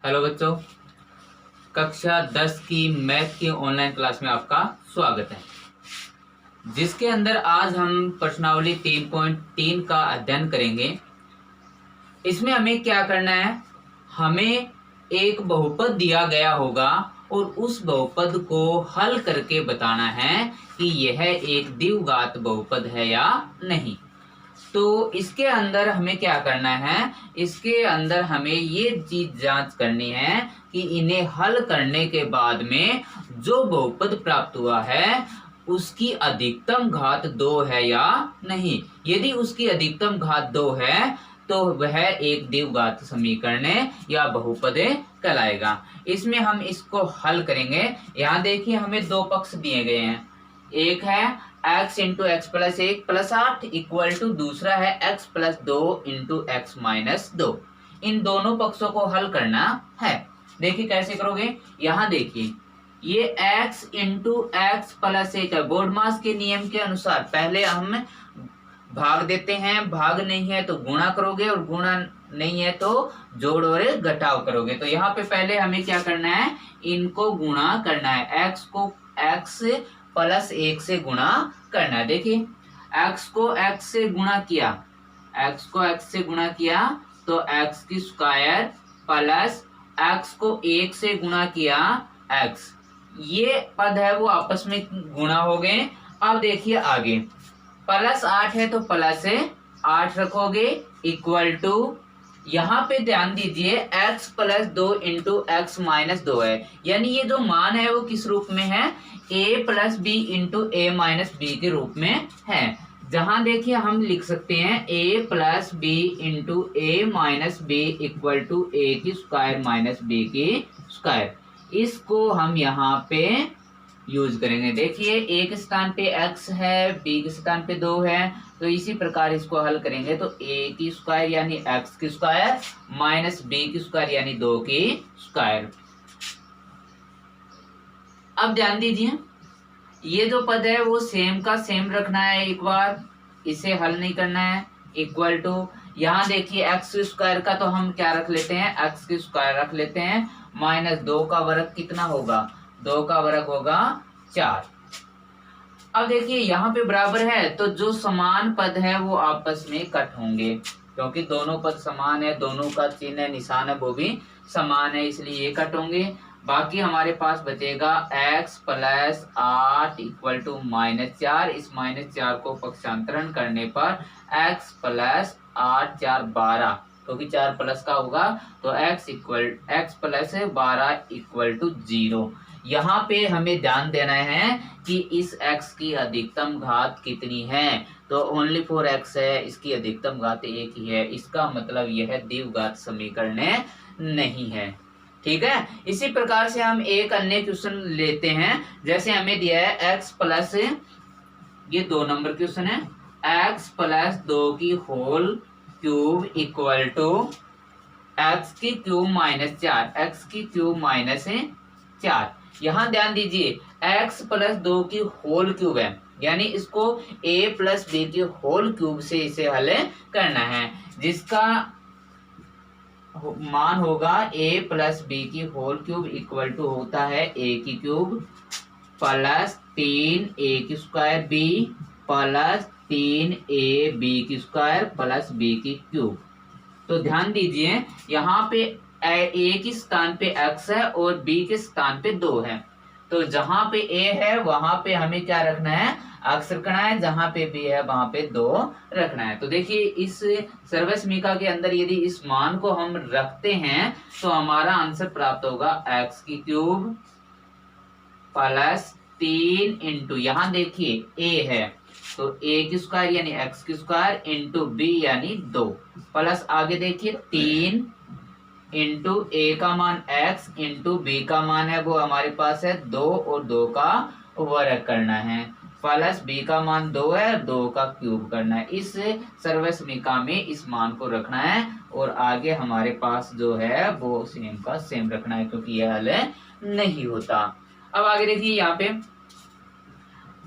Hello बच्चों, कक्षा 10 की मैथ की ऑनलाइन क्लास में आपका स्वागत है, जिसके अंदर आज हम प्रश्नावली 3.3 का अध्ययन करेंगे। इसमें हमें क्या करना है, हमें एक बहुपद दिया गया होगा और उस बहुपद को हल करके बताना है कि यह एक द्विघात बहुपद है या नहीं। तो इसके अंदर हमें क्या करना है, इसके अंदर हमें ये चीज जांच करनी है कि इन्हें हल करने के बाद में जो बहुपद प्राप्त हुआ है उसकी अधिकतम घात 2 है या नहीं। यदि उसकी अधिकतम घात 2 है तो वह एक द्विघात समीकरण या बहुपद कहलाएगा। इसमें हम इसको हल करेंगे। यहाँ देखिए हमें दो पक्ष दिए गए हैं, एक है x into x plus 1 plus 8 equal to दूसरा है x plus 2 into x minus 2। इन दोनों पक्षों को हल करना है। देखिए कैसे करोगे, यहाँ देखिए ये x इंटू एक्स प्लस 1 है। बोर्ड मास के नियम के अनुसार पहले हम भाग देते हैं, भाग नहीं है तो गुणा करोगे और गुणा नहीं है तो जोड़ और घटाव करोगे। तो यहाँ पे पहले हमें क्या करना है, इनको गुणा करना है, x को x प्लस 1 से गुणा करना है। देखिए x को x से गुणा किया, x को x से गुणा किया तो x की स्क्वायर प्लस x को 1 से गुणा किया x, ये पद है वो आपस में गुणा हो गए। अब देखिए आगे प्लस 8 है तो प्लस 8 रखोगे इक्वल टू, यहाँ पे ध्यान दीजिए x plus 2 into x minus 2 है, यानी ये जो मान है वो किस रूप में है, a plus B into A minus b के रूप में है। जहां देखिए हम लिख सकते हैं a plus B into A minus B equal to A की स्क्वायर माइनस बी की स्क्वायर। इसको हम यहाँ पे यूज करेंगे। देखिए ए के स्थान पे x है, b के स्थान पे 2 है, तो इसी प्रकार इसको हल करेंगे तो a की स्क्वायर यानी x की स्क्वायर माइनस b की स्क्वायर यानी 2 की स्क्वायर। अब ध्यान दीजिए ये जो पद है वो सेम का सेम रखना है, एक बार इसे हल नहीं करना है। इक्वल टू यहाँ देखिए एक्स स्क्वायर का तो हम क्या रख लेते हैं, एक्स की स्क्वायर रख लेते हैं, माइनस 2 का वर्ग कितना होगा, 2 का वर्ग होगा 4। अब देखिए यहाँ पे बराबर है तो जो समान पद है वो आपस में कट होंगे, क्योंकि दोनों पद समान है, दोनों का चिन्ह निशान है वो भी समान है, इसलिए ये कट होंगे। बाकी हमारे पास बचेगा x plus 8 equal to minus 4। इस माइनस 4 को पक्षांतरण करने पर x प्लस 8 4 12, क्योंकि 4 प्लस का होगा तो x प्लस 12 इक्वल टू 0। यहाँ पे हमें ध्यान देना है कि इस x की अधिकतम घात कितनी है, तो ओनली फॉर x है, इसकी अधिकतम घात 1 ही है, इसका मतलब यह द्विघात समीकरण नहीं है। ठीक है, इसी प्रकार से हम एक अन्य क्वेश्चन लेते हैं। जैसे हमें दिया है x प्लस, ये 2 नंबर क्वेश्चन है, x प्लस 2 की whole cube equal to x की क्यूब माइनस 4, एक्स की क्यूब माइनस 4। यहाँ ध्यान दीजिए x प्लस 2 की होल क्यूब है, यानी इसको a प्लस बी की होल क्यूब से इसे हल करना है, जिसका मान होगा a प्लस बी की होल क्यूब इक्वल टू होता है a की क्यूब प्लस 3a की square b plus 3a b की स्क्वायर प्लस b की क्यूब। तो ध्यान दीजिए यहाँ पे a के स्थान पे x है और b के स्थान पे 2 है, तो जहां पे a है वहां पे हमें क्या रखना है, x रखना है, जहां पे b है वहां पे 2 रखना है। तो देखिए इस सर्वसमीका के अंदर यदि इस मान को हम रखते हैं तो हमारा आंसर प्राप्त होगा x की क्यूब प्लस 3 इंटू, यहाँ देखिए a है तो a की स्क्वायर यानी x की स्क्वायर इंटू b यानी 2, प्लस आगे देखिए 3 इंटू a का मान x इंटू b का मान है वो हमारे पास है 2 और 2 का वर्ग करना है, प्लस b का मान 2 है, 2 का क्यूब करना है। इस सर्वसमीका में इस मान को रखना है और आगे हमारे पास जो है वो सेम का सेम रखना है, क्योंकि यह हल नहीं होता। अब आगे देखिए यहाँ पे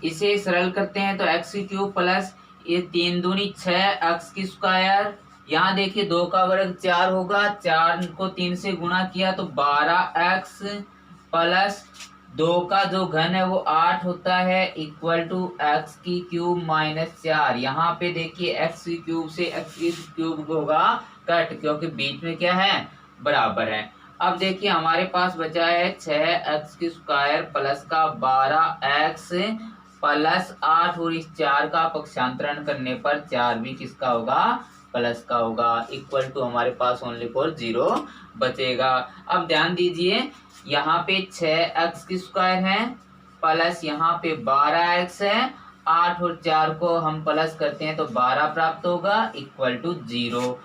इसे सरल करते हैं तो x की क्यूब प्लस ये 3 दूनी 6 x की स्क्वायर यहाँ देखिए 2 का वर्ग 4 होगा, 4 को 3 से गुणा किया तो 12x प्लस 2 का जो घन है वो 8 होता है, इक्वल टू एक्स की क्यूब माइनस 4। यहाँ पे देखिए एक्स की क्यूब से एक्स की क्यूब होगा कट, क्योंकि बीच में क्या है, बराबर है। अब देखिए हमारे पास बचा है 6x की स्क्वायर प्लस का 12x प्लस 8, और इस 4 का पक्षांतरण करने पर 4 भी किसका होगा, प्लस का होगा, इक्वल टू हमारे पास ओनली फॉर 0 बचेगा। अब ध्यान दीजिए यहाँ पे 6x की स्क्वायर है प्लस यहाँ पे 12x है, 8 और 4 को हम प्लस करते हैं तो 12 प्राप्त होगा, इक्वल टू 0।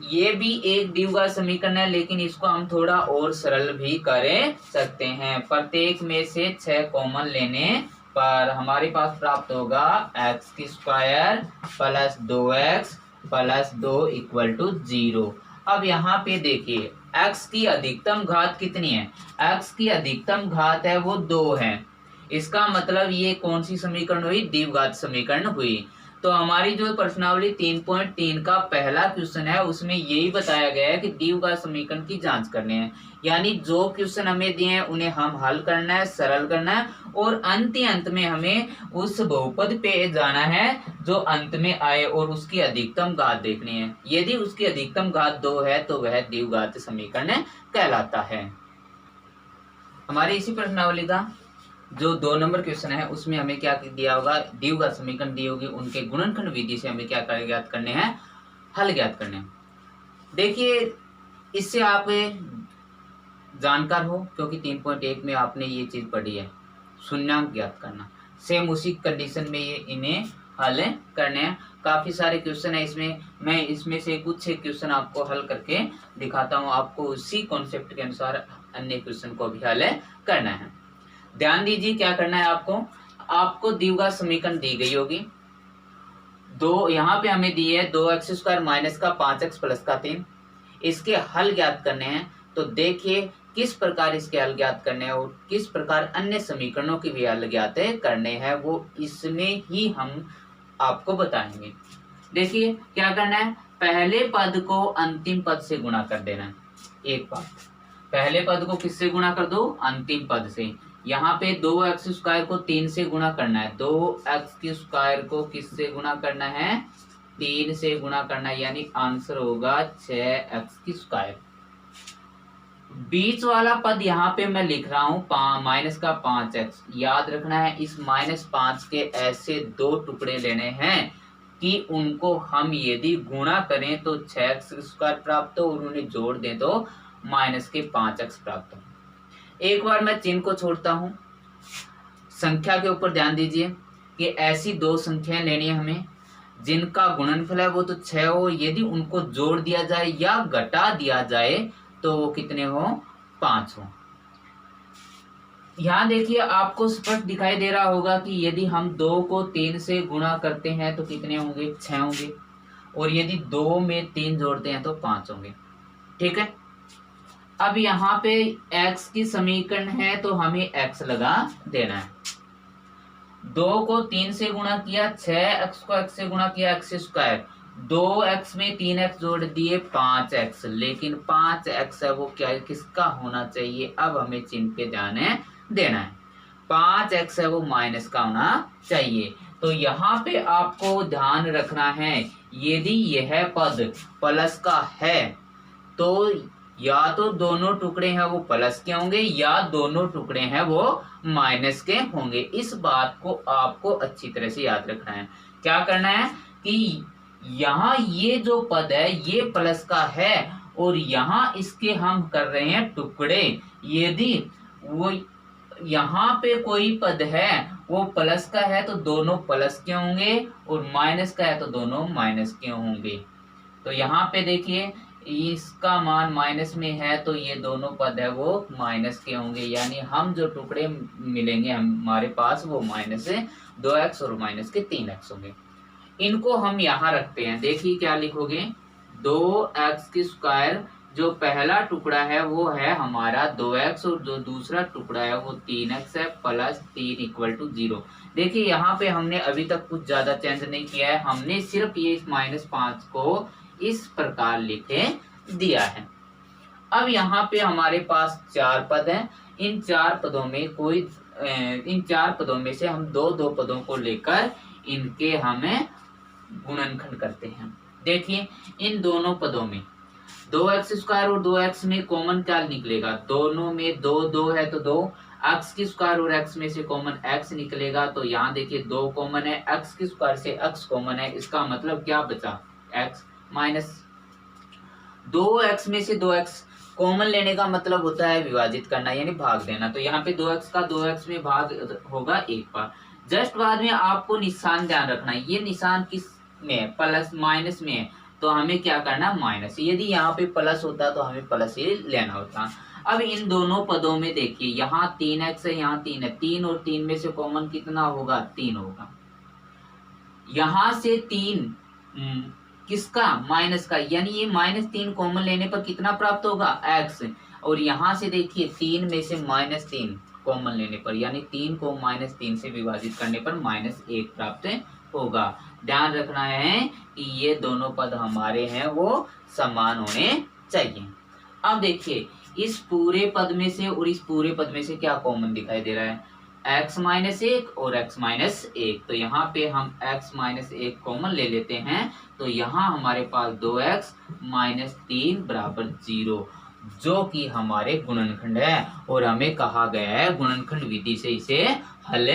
ये भी एक द्विघात समीकरण है, लेकिन इसको हम थोड़ा और सरल भी कर सकते हैं। प्रत्येक में से 6 कॉमन लेने पर हमारे पास प्राप्त होगा x की square plus 2x plus 2 equal to 0। अब यहाँ पे देखिए x की अधिकतम घात कितनी है, x की अधिकतम घात है वो 2 है। इसका मतलब ये कौन सी समीकरण हुई, द्विघात समीकरण हुई। तो हमारी जो प्रश्नावली 3.3 का पहला क्वेश्चन है उसमें यही बताया गया है कि द्विघात समीकरण की जांच करनी है, यानी जो क्वेश्चन हमें दिए हैं उन्हें हम हल करना है, सरल करना है, और अंत में हमें उस बहुपद पे जाना है जो अंत में आए और उसकी अधिकतम घात देखनी है। यदि उसकी अधिकतम घात 2 है तो वह द्विघात समीकरण कहलाता है। हमारी इसी प्रश्नावली का जो 2 नंबर क्वेश्चन है उसमें हमें क्या दिया होगा, द्विघात समीकरण दी होगी, उनके गुणनखंड विधि से हमें क्या ज्ञात करने हैं, हल ज्ञात करने हैं। देखिए इससे आप जानकार हो, क्योंकि 3.1 में आपने ये चीज पढ़ी है, शून्यांक ज्ञात करना। सेम उसी कंडीशन में ये इन्हें हल करने हैं। काफी सारे क्वेश्चन है इसमें, मैं इसमें से कुछ क्वेश्चन आपको हल करके दिखाता हूँ, आपको उसी कॉन्सेप्ट के अनुसार अन्य क्वेश्चन को भी हल करना है। ध्यान दीजिए क्या करना है आपको द्विघात समीकरण दी गई होगी, दो यहाँ पे हमें दी है 2x स्क्वायर माइनस का 5x प्लस का 3, इसके हल ज्ञात करने हैं। तो देखिए किस प्रकार इसके हल ज्ञात करने हैं और किस प्रकार अन्य समीकरणों के भी हल ज्ञात करने हैं, वो इसमें ही हम आपको बताएंगे। देखिए क्या करना है, पहले पद को अंतिम पद से गुणा कर देना है। एक बात, पहले पद को किससे गुणा कर दो, अंतिम पद से। यहाँ पे 2x स्क्वायर को 3 से गुणा करना है, 2x की स्क्वायर को किससे गुणा करना है, 3 से गुणा करना है, यानी आंसर होगा 6x की स्क्वायर। बीच वाला पद यहाँ पे मैं लिख रहा हूँ माइनस का 5x। याद रखना है इस -5 के ऐसे 2 टुकड़े लेने हैं कि उनको हम यदि गुणा करें तो 6x स्क्वायर प्राप्त हो और उन्हें जोड़ दें तो -5x प्राप्त हो। एक बार मैं चिन्ह को छोड़ता हूं, संख्या के ऊपर ध्यान दीजिए कि ऐसी 2 संख्याएं लेनी है हमें जिनका गुणनफल है वो तो 6 हो, यदि उनको जोड़ दिया जाए या घटा दिया जाए तो वो कितने हो, 5 हो। यहाँ देखिए आपको स्पष्ट दिखाई दे रहा होगा कि यदि हम 2 को 3 से गुणा करते हैं तो कितने होंगे, 6 होंगे, और यदि 2 में 3 जोड़ते हैं तो 5 होंगे। ठीक है, अब यहाँ पे x की समीकरण है तो हमें x लगा देना है। 2 को 3 से गुणा किया, 6x को x से गुणा किया, x स्क्वायर, 2x में 3x जोड़ दिए 5x, लेकिन 5x है वो क्या किसका होना चाहिए, अब हमें चिन्ह पे ध्यान देना है। 5x है वो माइनस का होना चाहिए। तो यहाँ पे आपको ध्यान रखना है यदि यह पद प्लस का है तो या तो दोनों टुकड़े हैं वो प्लस के होंगे या दोनों टुकड़े हैं वो माइनस के होंगे। इस बात को आपको अच्छी तरह से याद रखना है। क्या करना है कि यहाँ ये जो पद है ये प्लस का है और यहाँ इसके हम कर रहे हैं टुकड़े। यदि वो यहाँ पे कोई पद है वो प्लस का है तो दोनों प्लस के होंगे और माइनस का है तो दोनों माइनस के होंगे। तो यहाँ पे देखिए इसका मान माइनस में है तो ये दोनों पद है वो माइनस के होंगे, यानी हम जो टुकड़े मिलेंगे हमारे पास वो -2x और -3x होंगे। इनको हम यहाँ रखते हैं। देखिए क्या लिखोगे, 2x की स्क्वायर जो पहला टुकड़ा है वो है हमारा 2x और जो दूसरा टुकड़ा है वो 3x है प्लस 3 इक्वल टू 0। देखिए यहाँ पे हमने अभी तक कुछ ज्यादा चेंज नहीं किया है, हमने सिर्फ ये -5 को इस प्रकार लिखे दिया है। अब यहाँ पे हमारे पास 4 पद हैं। इन 4 पदों में इन 4 पदों में से हम दो पदों को लेकर इनके हमें गुणनखंड करते हैं। देखिए इन दोनों पदों में 2x² और 2x में कॉमन क्या निकलेगा, दोनों में 2 है तो 2x² और x में से कॉमन x निकलेगा, तो यहाँ देखिए 2 कॉमन है, x² से x कॉमन है, इसका मतलब क्या बचा x माइनस 2x में से 2x कॉमन लेने का मतलब होता है विभाजित करना यानी भाग देना। तो यहाँ पे 2x का 2x में भाग होगा 1 बार। जस्ट बाद में आपको निशान ध्यान रखना है, ये निशान किस में प्लस माइनस में है तो हमें क्या करना माइनस, यदि यहाँ पे प्लस होता तो हमें प्लस ही लेना होता। अब इन दोनों पदों में देखिए यहाँ 3x है, यहाँ 3 है, 3 और 3 में से कॉमन कितना होगा 3 होगा। यहाँ से 3 किसका माइनस का, यानी ये -3 कॉमन लेने पर कितना प्राप्त होगा x, और यहाँ से देखिए 3 में से -3 कॉमन लेने पर यानी 3 को -3 से विभाजित करने पर -1 प्राप्त होगा। ध्यान रखना है कि ये दोनों पद हमारे हैं वो समान होने चाहिए। अब देखिए इस पूरे पद में से और इस पूरे पद में से क्या कॉमन दिखाई दे रहा है, x-1 और x-1, तो यहाँ पे हम x-1 कॉमन ले लेते हैं, तो यहाँ हमारे पास 2x - 3 बराबर 0 जो कि हमारे गुणनखंड है और हमें कहा गया है गुणनखंड विधि से इसे हल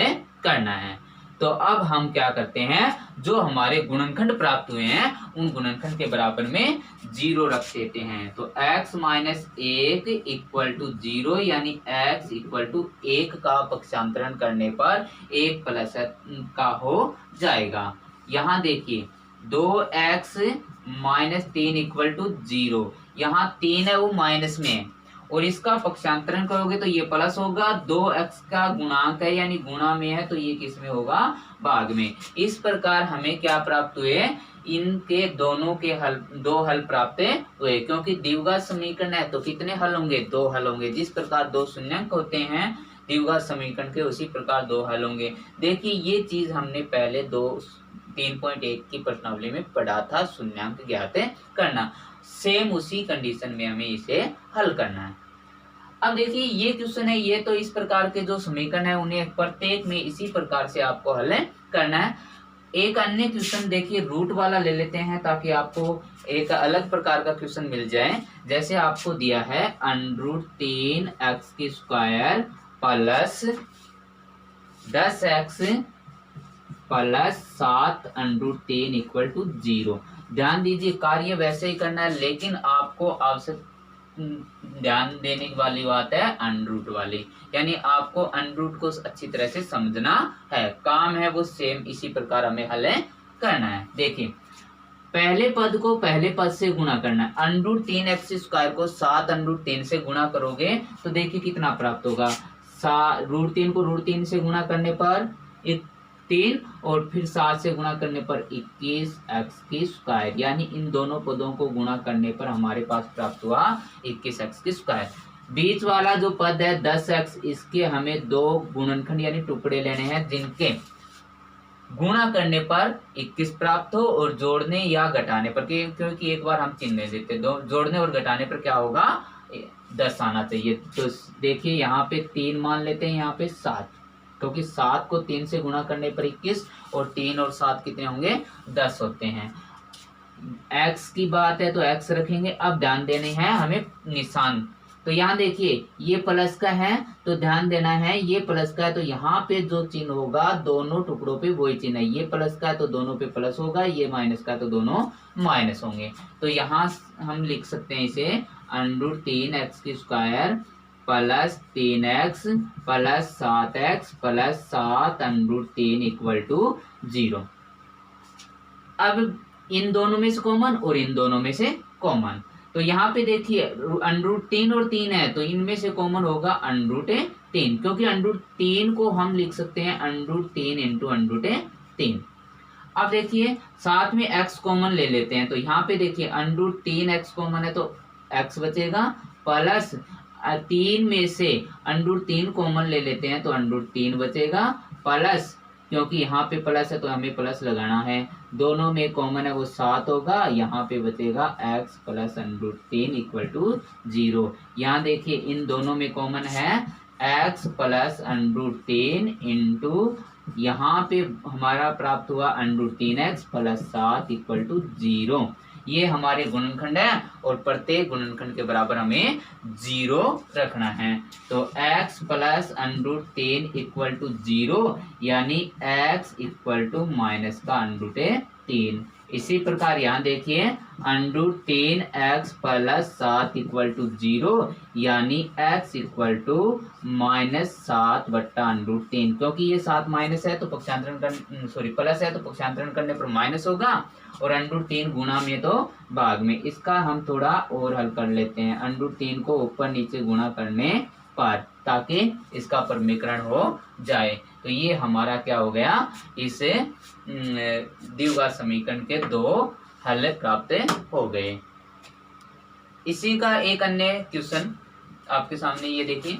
करना है। तो अब हम क्या करते हैं, जो हमारे गुणनखंड प्राप्त हुए हैं उन गुणनखंड के बराबर में 0 रख देते हैं। तो x-1 इक्वल टू 0 यानी x इक्वल टू 1 का पक्षांतरण करने पर 1 प्लस का हो जाएगा। यहाँ देखिए 2x - 3 इक्वल टू 0, यहाँ 3 है वो माइनस में है और इसका पक्षांतरण करोगे तो ये प्लस होगा, 2x का गुणांक है यानी गुणा में है तो ये किस में होगा भाग में। इस प्रकार हमें क्या प्राप्त हुए, इनके दोनों के हल 2 हल प्राप्त हुए, क्योंकि द्विघात समीकरण है तो कितने हल होंगे 2 हल होंगे। जिस प्रकार 2 शून्यंक होते हैं द्विघात समीकरण के उसी प्रकार 2 हल होंगे। देखिए ये चीज हमने पहले 3.1 की प्रश्नावली में पढ़ा था, शून्यंक ज्ञात करना, सेम उसी कंडीशन में हमें इसे हल करना है। अब देखिए ये क्वेश्चन है, ये तो इस प्रकार के जो समीकरण है उन्हें प्रत्येक में इसी प्रकार से आपको हल करना है। एक अन्य क्वेश्चन देखिए रूट वाला ले लेते हैं ताकि आपको एक अलग प्रकार का क्वेश्चन मिल जाए। जैसे आपको दिया है √3x² plus 10x plus 7 √3 equal to 0। ध्यान दीजिए कार्य वैसे ही करना है लेकिन आपको आवश्यक ध्यान देने वाली बात है अनरूट वाली, यानी आपको अनरूट को अच्छी तरह से समझना है। काम है वो सेम इसी प्रकार हमें हल करना है। देखिए पहले पद को पहले पद से गुणा करना है। √3x² को 7 √3 से गुणा करोगे तो देखिए कितना प्राप्त होगा, √3 को √3 से गुणा करने पर 3 और फिर 7 से गुणा करने पर 21x², यानी इन दोनों पदों को गुणा करने पर हमारे पास प्राप्त हुआ 21x²। बीच वाला जो पद है 10x, इसके हमें 2 गुणनखंड यानी टुकड़े लेने हैं जिनके गुणा करने पर 21 प्राप्त हो और जोड़ने या घटाने पर, क्योंकि एक बार हम चिन्ह देते दो, जोड़ने और घटाने पर क्या होगा 10 आना चाहिए। तो देखिए यहाँ पे 3 मान लेते हैं, यहाँ पे 7, क्योंकि 7 को 3 से गुणा करने पर 21 और 3 और 7 कितने होंगे 10 होते हैं। x की बात है तो x रखेंगे। अब ध्यान देने हैं हमें निशान, तो यहाँ देखिए ये प्लस का है तो ध्यान देना है, ये प्लस का है तो यहाँ पे जो चिन्ह होगा दोनों टुकड़ों पे वही चिन्ह है। ये प्लस का है तो दोनों पे प्लस होगा, ये माइनस का है तो दोनों माइनस होंगे। तो यहाँ हम लिख सकते हैं इसे √3x² plus 3x plus 7x plus 7 √3 equal to 0। अब इन दोनों में से कॉमन और इन दोनों में से कॉमन, तो यहाँ पे देखिए √3 और 3 है तो इनमें से कॉमन होगा √3, क्योंकि √3 को हम लिख सकते हैं √3 इंटू √3। अब देखिए साथ में x कॉमन ले लेते हैं तो यहाँ पे देखिए √3x कॉमन है तो एक्स बचेगा प्लस 3 में से √3 कॉमन ले लेते हैं तो √3 बचेगा प्लस, क्योंकि यहाँ पे प्लस है तो हमें प्लस लगाना है, दोनों में कॉमन है वो 7 होगा, यहाँ पे बचेगा x प्लस √3 इक्वल टू 0। यहाँ देखिए इन दोनों में कॉमन है x प्लस √3 इंटू यहाँ पे हमारा प्राप्त हुआ √3x प्लस 7 इक्वल टू 0। ये हमारे गुणनखंड है और प्रत्येक गुणनखंड के बराबर हमें 0 रखना है। तो x प्लस √3 इक्वल टू 0 यानी x इक्वल टू माइनस का √3। इसी प्रकार यहाँ देखिए √3x प्लस 7 इक्वल टू 0 यानी x इक्वल टू -7 बट्टा √3, क्योंकि ये 7 माइनस है तो पक्षांतरण कर प्लस है तो पक्षांतरण करने पर माइनस होगा और √3 गुणा में तो भाग में। इसका हम थोड़ा और हल कर लेते हैं, √3 को ऊपर नीचे गुणा करने पर, ताकि इसका परमीकरण हो जाए। तो ये हमारा क्या हो गया, इस द्विघात समीकरण के 2 हल प्राप्त हो गए। इसी का एक अन्य क्वेश्चन आपके सामने ये देखिए,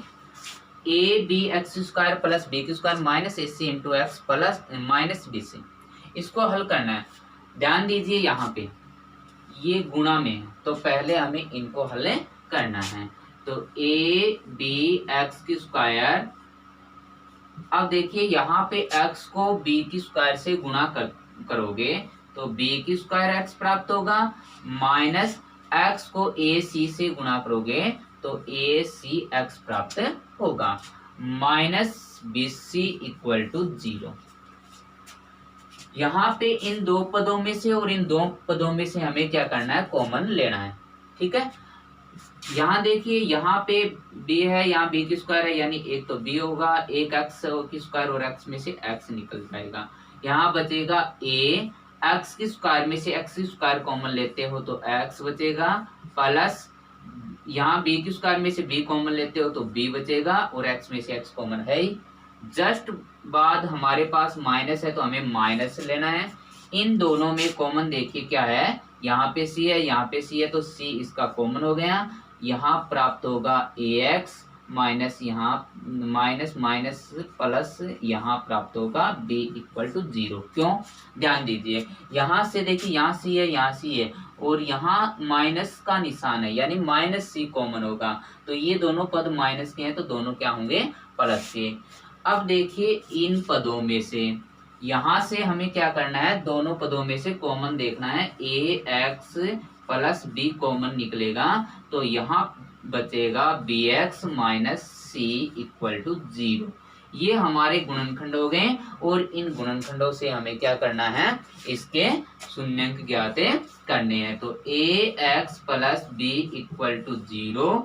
ab(x² plus b² minus ac into x plus minus bc, इसको हल करना है। ध्यान दीजिए यहाँ पे ये गुणा में है तो पहले हमें इनको हल करना है। तो ab(x², अब देखिए यहाँ पे x को b² से गुणा करोगे तो b² x प्राप्त होगा, माइनस x को ac से गुणा करोगे तो ac x प्राप्त होगा, माइनस bc इक्वल टू 0। यहाँ पे इन दो पदों में से और इन दो पदों में से हमें क्या करना है, कॉमन लेना है। ठीक है, यहाँ देखिए यहाँ पे b है, यहाँ b² है, यानी एक तो b होगा, एक x² और x में से x निकल जाएगा। यहाँ बचेगा a, x² में से x² कॉमन लेते हो तो x बचेगा, प्लस यहाँ b² में से b कॉमन लेते हो तो b बचेगा और x में से x कॉमन है ही। जस्ट बाद हमारे पास माइनस है तो हमें माइनस लेना है। इन दोनों में कॉमन देखिए क्या है, यहाँ पे c है, यहाँ पे c है तो c इसका कॉमन हो गया। यहाँ प्राप्त होगा ax माइनस यहाँ माइनस माइनस प्लस यहाँ प्राप्त होगा b इक्वल टू 0। क्यों, ध्यान दीजिए यहाँ से देखिए यहाँ c है, यहाँ c है और यहाँ माइनस का निशान है, यानी माइनस c कॉमन होगा। तो ये दोनों पद माइनस के हैं तो दोनों क्या होंगे, प्लस के। अब देखिए इन पदों में से यहाँ से हमें क्या करना है, दोनों पदों में से कॉमन देखना है। ax प्लस b कॉमन निकलेगा तो यहाँ बचेगा bx minus c equal to 0। ये हमारे गुणनखंड हो गए और इन गुणनखंडों से हमें क्या करना है, इसके शून्यंक ज्ञात करने हैं। तो ax plus b equal to 0,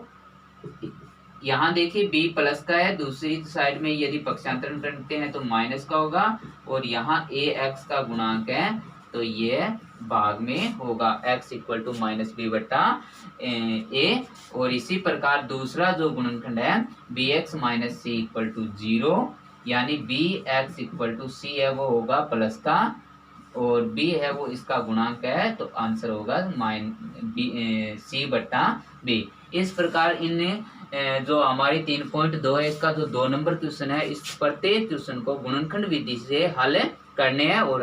यहाँ देखिए b प्लस का है, दूसरी साइड में यदि पक्षांतरण करते हैं तो माइनस का होगा और यहाँ ax का गुणांक है तो ये भाग में होगा, x equal to minus b बट्टा a। और इसी प्रकार दूसरा जो गुणनखंड है bx minus c equal to 0, यानी bx इक्वल टू c है वो होगा प्लस का और b है वो इसका गुणांक है तो आंसर होगा c बट्टा b। इस प्रकार इन जो हमारी 3.2 है इसका जो 2 नंबर क्वेश्चन है, इस प्रत्येक क्वेश्चन को गुणनखंड विधि से हल करने हैं और